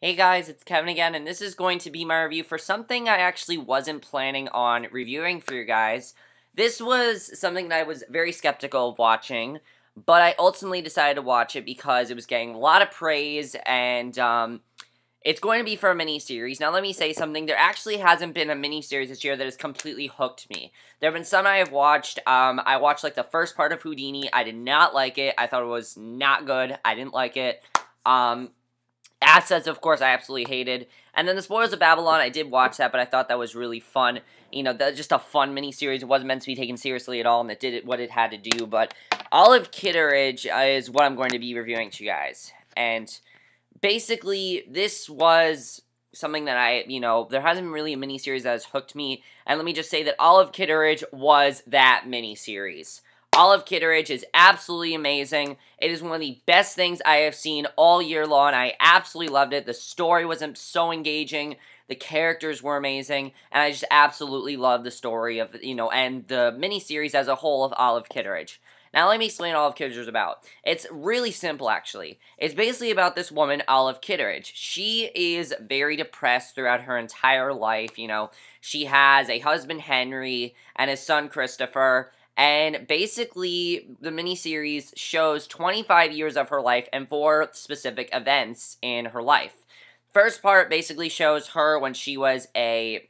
Hey guys, it's Kevin again, and this is going to be my review for something I actually wasn't planning on reviewing for you guys. This was something that I was very skeptical of watching, but I ultimately decided to watch it because it was getting a lot of praise, and it's going to be for a mini-series. Now let me say something, there actually hasn't been a mini-series this year that has completely hooked me. There have been some I have watched. I watched like the first part of Houdini. I did not like it. I thought it was not good. I didn't like it. Assets, of course, I absolutely hated. And then The Spoils of Babylon, I did watch that, but I thought that was really fun. You know, that's just a fun miniseries. It wasn't meant to be taken seriously at all, and it did what it had to do. But Olive Kitteridge is what I'm going to be reviewing to you guys. And basically, this was something that there hasn't been really a miniseries that has hooked me. And let me just say that Olive Kitteridge was that miniseries. Olive Kitteridge is absolutely amazing. It is one of the best things I have seen all year long. I absolutely loved it. The story was so engaging. The characters were amazing. And I just absolutely love the story of, and the miniseries as a whole of Olive Kitteridge. Now, let me explain what Olive Kitteridge is about. It's really simple, actually. It's basically about this woman, Olive Kitteridge. She is very depressed throughout her entire life, She has a husband, Henry, and his son, Christopher. And basically, the miniseries shows 25 years of her life and 4 specific events in her life. First part basically shows her when she was a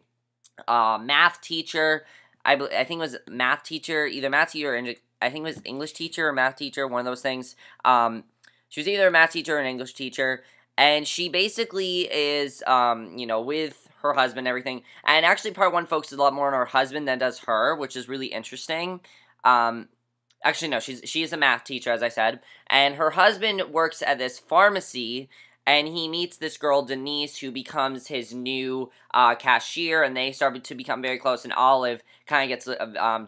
math teacher. I think it was math teacher, either math teacher or I think it was English teacher or math teacher, one of those things. She was either a math teacher or an English teacher. And she basically is, with her husband and everything. And actually, part 1 focuses a lot more on her husband than does her, which is really interesting. Actually, no, she is a math teacher, as I said. And her husband works at this pharmacy, and he meets this girl, Denise, who becomes his new cashier, and they start to become very close, and Olive kind of gets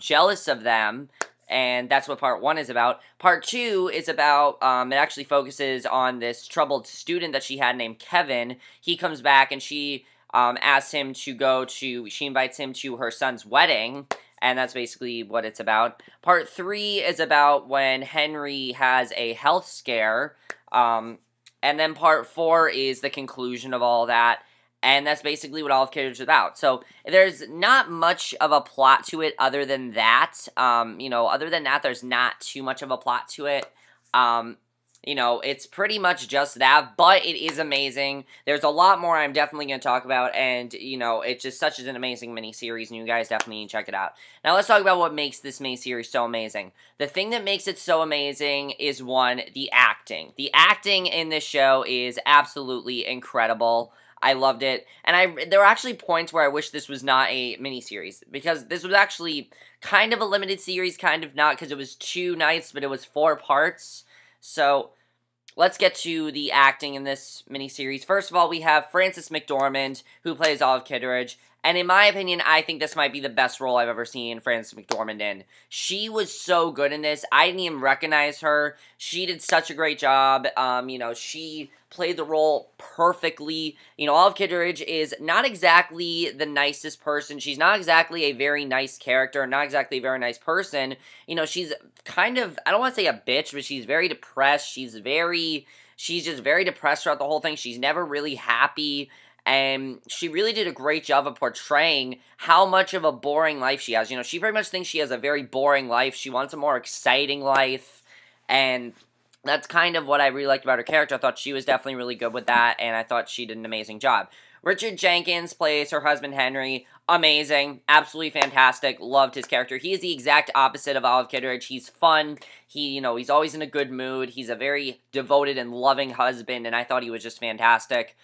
jealous of them. And that's what part 1 is about. Part 2 is about, it actually focuses on this troubled student that she had named Kevin. He comes back and she asks him to she invites him to her son's wedding. And that's basically what it's about. Part 3 is about when Henry has a health scare. And then part 4 is the conclusion of all that. And that's basically what Olive Kitteridge is about. So, there's not much of a plot to it other than that. Other than that, there's not too much of a plot to it. It's pretty much just that, but it is amazing. There's a lot more I'm definitely going to talk about, and, it's just such an amazing miniseries, and you guys definitely need to check it out. Now, let's talk about what makes this miniseries so amazing. The thing that makes it so amazing is, 1, the acting. The acting in this show is absolutely incredible. I loved it, and there were actually points where I wish this was not a miniseries, because this was actually kind of a limited series, kind of not, because it was 2 nights, but it was 4 parts. So, let's get to the acting in this miniseries. First of all, we have Frances McDormand, who plays Olive Kitteridge. And in my opinion, I think this might be the best role I've ever seen Frances McDormand in. She was so good in this. I didn't even recognize her. She did such a great job. She played the role perfectly. Olive Kitteridge is not exactly the nicest person. She's not exactly a very nice character, not exactly a very nice person. She's kind of, I don't want to say a bitch, but she's very depressed. She's just very depressed throughout the whole thing. She's never really happy. And she really did a great job of portraying how much of a boring life she has. She pretty much thinks she has a very boring life. She wants a more exciting life. And that's kind of what I really liked about her character. I thought she was definitely really good with that. And I thought she did an amazing job. Richard Jenkins plays her husband, Henry. Amazing. Absolutely fantastic. Loved his character. He is the exact opposite of Olive Kitteridge. He's fun. He's always in a good mood. He's a very devoted and loving husband. And I thought he was just fantastic.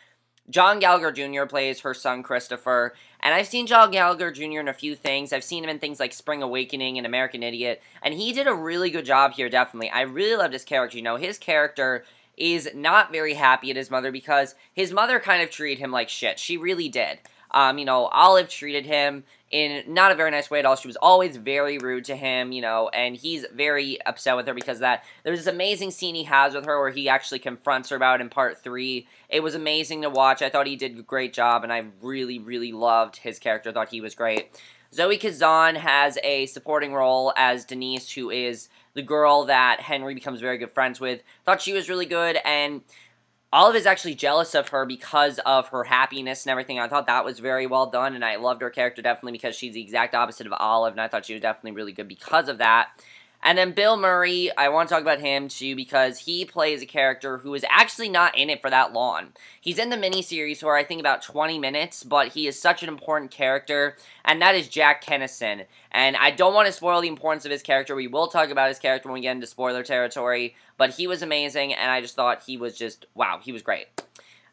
John Gallagher Jr. plays her son, Christopher, and I've seen John Gallagher Jr. in a few things. I've seen him in things like Spring Awakening and American Idiot, and he did a really good job here, definitely. I really loved his character. His character is not very happy at his mother because his mother kind of treated him like shit. She really did. Olive treated him in not a very nice way at all. She was always very rude to him, and he's very upset with her because of that. There's this amazing scene he has with her where he actually confronts her about it in part 3. It was amazing to watch. I thought he did a great job, and I really, really loved his character. I thought he was great. Zoe Kazan has a supporting role as Denise, who is the girl that Henry becomes very good friends with. Thought she was really good, and Olive is actually jealous of her because of her happiness and everything. I thought that was very well done, and I loved her character definitely because she's the exact opposite of Olive, and I thought she was definitely really good because of that. And then Bill Murray, I want to talk about him too because he plays a character who is actually not in it for that long. He's in the miniseries for I think about 20 minutes, but he is such an important character, and that is Jack Kennison. And I don't want to spoil the importance of his character. We will talk about his character when we get into spoiler territory, but he was amazing, and I just thought he was just, wow, he was great.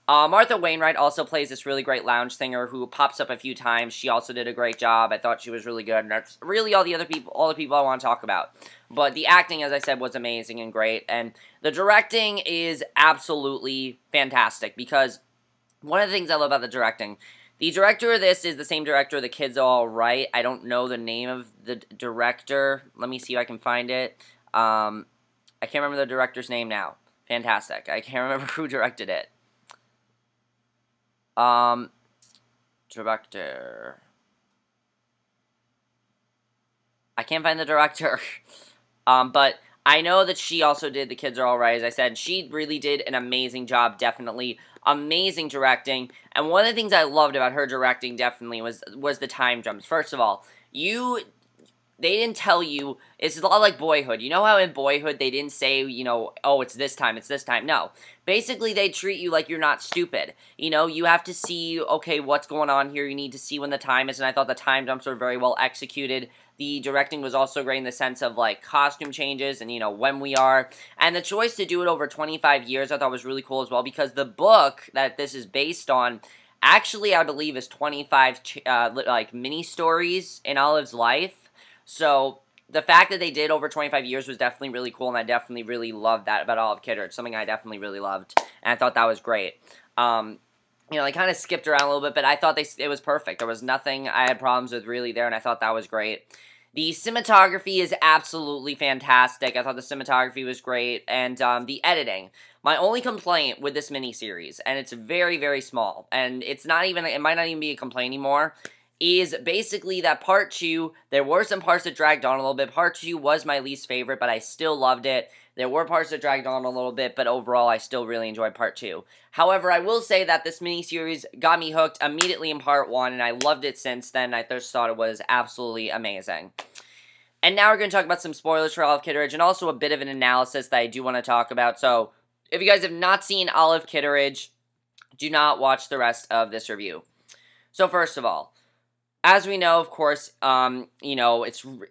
Martha Wainwright also plays this really great lounge singer who pops up a few times. She also did a great job. I thought she was really good, and that's really all the people I want to talk about. But the acting, as I said, was amazing and great, and the directing is absolutely fantastic because one of the things I love about the director of this is the same director of The Kids Are All Right. I don't know the name of the director. Let me see if I can find it. I can't remember the director's name now. Fantastic. I can't remember who directed it. Director. I can't find the director. But I know that she also did The Kids Are All Right, as I said. She really did an amazing job, definitely. Amazing directing. And one of the things I loved about her directing, definitely, was the time jumps. First of all, they didn't tell you, it's a lot like Boyhood. You know how in Boyhood they didn't say, you know, oh, it's this time. No. Basically, they treat you like you're not stupid. You know, you have to see, okay, what's going on here. You need to see when the time is, and I thought the time jumps were very well executed. The directing was also great in the sense of, like, costume changes and, you know, when we are. And the choice to do it over 25 years I thought was really cool as well because the book that this is based on actually, I believe, is 25, like, mini-stories in Olive's life. So, the fact that they did over 25 years was definitely really cool, and I definitely really loved that about Olive Kitteridge, something I definitely really loved, and I thought that was great. You know, they kind of skipped around a little bit, but I thought it was perfect. There was nothing I had problems with really there, and I thought that was great. The cinematography is absolutely fantastic. I thought the cinematography was great, and the editing. My only complaint with this miniseries, and it's very, very small, and it might not even be a complaint anymore, is basically that part 2, there were some parts that dragged on a little bit. Part 2 was my least favorite, but I still loved it. There were parts that dragged on a little bit, but overall, I still really enjoyed part 2. However, I will say that this miniseries got me hooked immediately in part 1, and I loved it since then. I just thought it was absolutely amazing. And now we're going to talk about some spoilers for Olive Kitteridge, and also a bit of an analysis that I do want to talk about. So, if you guys have not seen Olive Kitteridge, do not watch the rest of this review. So, first of all, as we know, of course, you know,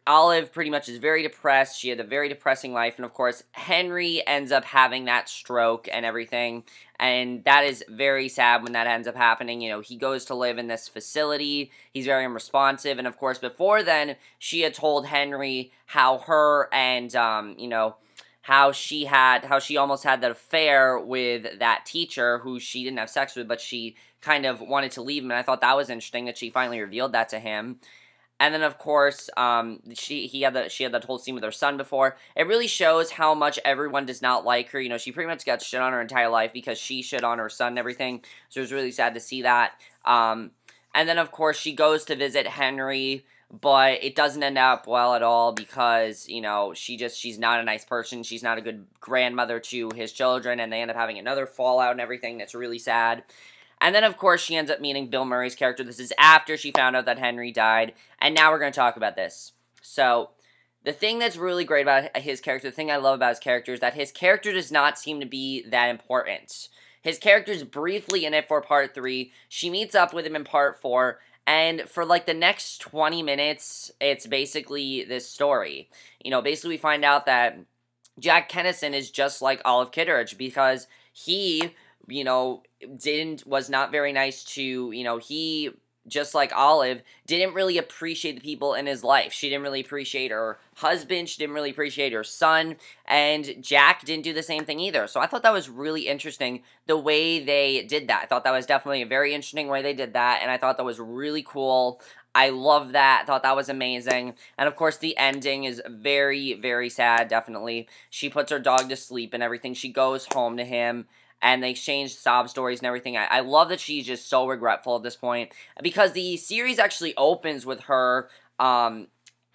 Olive pretty much is very depressed. She had a very depressing life, and of course, Henry ends up having that stroke and everything, and that is very sad when that ends up happening. You know, he goes to live in this facility. He's very unresponsive, and of course, before then, she had told Henry how her and, you know, how she almost had that affair with that teacher who she didn't have sex with, but she kind of wanted to leave him, and I thought that was interesting that she finally revealed that to him. And then, of course, she had that whole scene with her son before. It really shows how much everyone does not like her. You know, she pretty much got shit on her entire life because she shit on her son and everything, so it was really sad to see that. And then, of course, she goes to visit Henry, but it doesn't end up well at all because, you know, she's not a nice person. She's not a good grandmother to his children, and they end up having another fallout and everything that's really sad. And then, of course, she ends up meeting Bill Murray's character. This is after she found out that Henry died, and now we're going to talk about this. So, the thing that's really great about his character, the thing I love about his character, is that his character does not seem to be that important. His character's briefly in it for part 3. She meets up with him in part 4, and for, like, the next 20 minutes, it's basically this story. You know, basically we find out that Jack Kennison is just like Olive Kitteridge because he, you know, was not very nice to, you know, he, just like Olive, didn't really appreciate the people in his life. She didn't really appreciate her husband, she didn't really appreciate her son, and Jack didn't do the same thing either. So I thought that was really interesting, the way they did that. I thought that was definitely a very interesting way they did that, and I thought that was really cool. I love that. Thought that was amazing. And of course, the ending is very, very sad, definitely. She puts her dog to sleep and everything. She goes home to him, and they exchange sob stories and everything. I love that she's just so regretful at this point, because the series actually opens with her,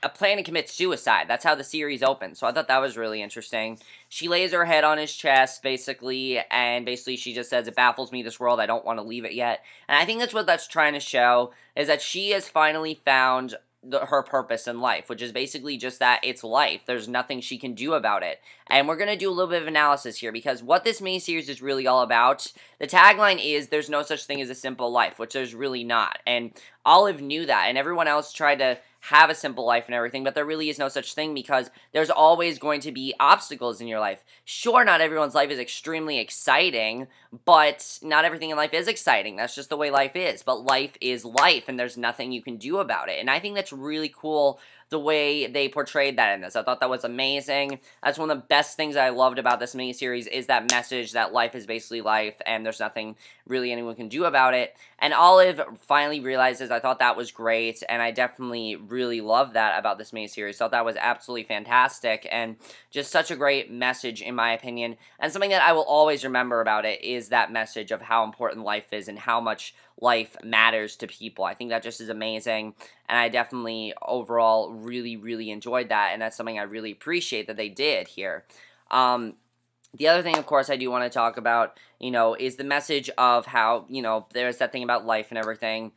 a plan to commit suicide. That's how the series opens. So I thought that was really interesting. She lays her head on his chest, basically, and basically she just says, "It baffles me, this world. I don't want to leave it yet." And I think that's what that's trying to show, is that she has finally found her purpose in life, which is basically just that it's life. There's nothing she can do about it. And we're going to do a little bit of analysis here, because what this miniseries is really all about, the tagline is, "There's no such thing as a simple life," which there's really not. And Olive knew that, and everyone else tried to have a simple life and everything, but there really is no such thing, because there's always going to be obstacles in your life. Sure, not everyone's life is extremely exciting, but not everything in life is exciting. That's just the way life is. But life is life, and there's nothing you can do about it. And I think that's really cool, the way they portrayed that in this. I thought that was amazing. That's one of the best things I loved about this miniseries, is that message that life is basically life, and there's nothing really anyone can do about it. And Olive finally realizes. I thought that was great, and I definitely really love that about this miniseries. Thought that was absolutely fantastic, and just such a great message, in my opinion. And something that I will always remember about it is that message of how important life is, and how much life matters to people. I think that just is amazing, and I definitely, overall, really enjoyed that, and that's something I really appreciate that they did here. The other thing, of course, I do want to talk about, is the message of how, there's that thing about life and everything.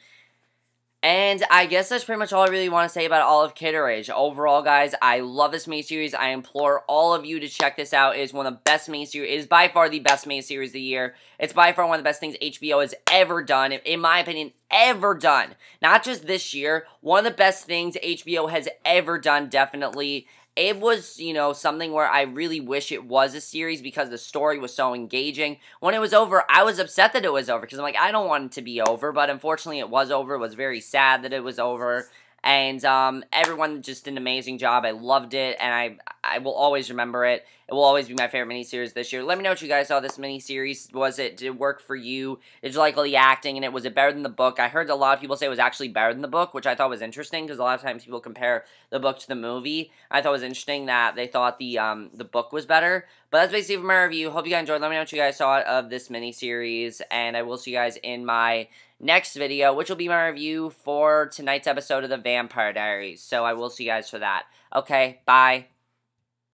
And I guess that's pretty much all I really want to say about Olive Kitteridge. Overall, guys, I love this miniseries. I implore all of you to check this out. It is one of the best miniseries. It is by far the best miniseries of the year. It's by far one of the best things HBO has ever done, in my opinion, ever done. Not just this year. One of the best things HBO has ever done, definitely. It was, something where I really wish it was a series, because the story was so engaging. When it was over, I was upset that it was over, because I'm like, I don't want it to be over, but unfortunately it was over. It was very sad that it was over, and everyone just did an amazing job. I loved it, and I will always remember it. It will always be my favorite miniseries this year. Let me know what you guys saw of this miniseries. Did it work for you? Did you like all the acting in it? Was it better than the book? I heard a lot of people say it was actually better than the book, which I thought was interesting, because a lot of times people compare the book to the movie. I thought it was interesting that they thought the book was better. But that's basically for my review. Hope you guys enjoyed. Let me know what you guys saw of this miniseries, and I will see you guys in my next video, which will be my review for tonight's episode of the Vampire Diaries. So I will see you guys for that. Okay, bye.